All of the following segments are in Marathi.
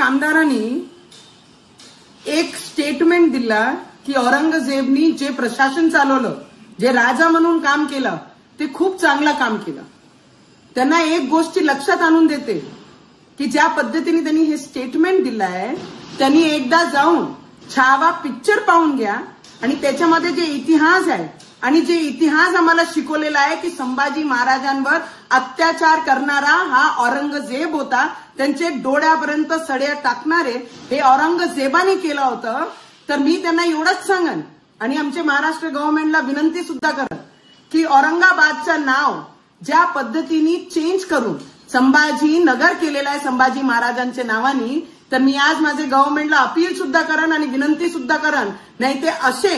आमदारांनी एक स्टेटमेंट दिला की औरंगजेबनी जे प्रशासन चालवलं, जे राजा म्हणून काम केलं, ते खूप चांगलं काम केलं. त्यांना एक गोष्ट लक्षात आणून देते की ज्या पद्धतीने त्यांनी हे स्टेटमेंट दिलंय, त्यांनी एकदा जाऊन छावा पिक्चर पाहून घ्या आणि त्याच्यामध्ये जे इतिहास आहे आणि जे इतिहास आम्हाला शिकवलेला आहे की संभाजी महाराजांवर अत्याचार करणारा हा औरंगजेब होता, त्यांचे डोळ्यापर्यंत सडे टाकणारे हे औरंगजेबाने केलं होतं. तर मी त्यांना एवढंच सांगन आणि आमचे महाराष्ट्र गव्हर्नमेंटला विनंती सुद्धा करत की औरंगाबादचं नाव ज्या पद्धतीने चेंज करून संभाजी नगर केलेलं आहे संभाजी महाराजांच्या नावाने, तर मी आज माझे गव्हर्नमेंटला अपील सुद्धा करन आणि विनंती सुद्धा करन, नाही ते असे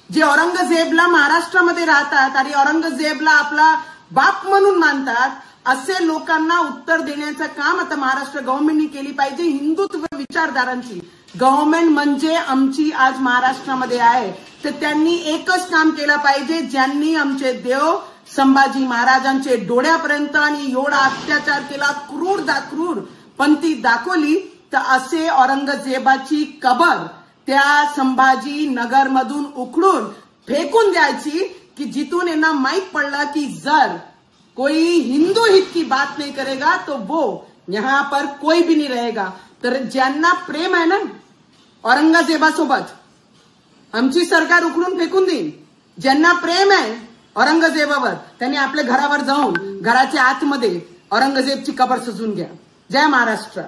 जे औरंगजेबला महाराष्ट्रामध्ये राहतात आणि औरंगजेबला आपला बाप म्हणून मानतात, असे लोकांना उत्तर देण्याचं काम आता महाराष्ट्र गव्हर्नमेंटनी केली पाहिजे. हिंदुत्व विचारधारांची गव्हर्नमेंट म्हणजे आमची आज महाराष्ट्रामध्ये आहे, तर त्यांनी एकच काम केलं पाहिजे, ज्यांनी आमचे देव संभाजी महाराजांचे डोळ्यापर्यंत आणि एवढा अत्याचार केला, क्रूर पंथी दाखवली, तर असे औरंगजेबाची कबर त्या संभाजी नगर मधून उखडून फेकून द्यायची की जिथून यांना माहित पडला की जर कोई हिंदू हित की बात नहीं करेगा तो वो यहाँ पर कोई भी नहीं रहेगा. तर ज्यांना प्रेम आहे ना औरंगजेबासोबत, आमची सरकार उखडून फेकून देईल. ज्यांना प्रेम आहे औरंगजेबावर, त्यांनी आपल्या घरावर जाऊन घराच्या आतमध्ये औरंगजेबची कबर सजून घ्या. जय महाराष्ट्र.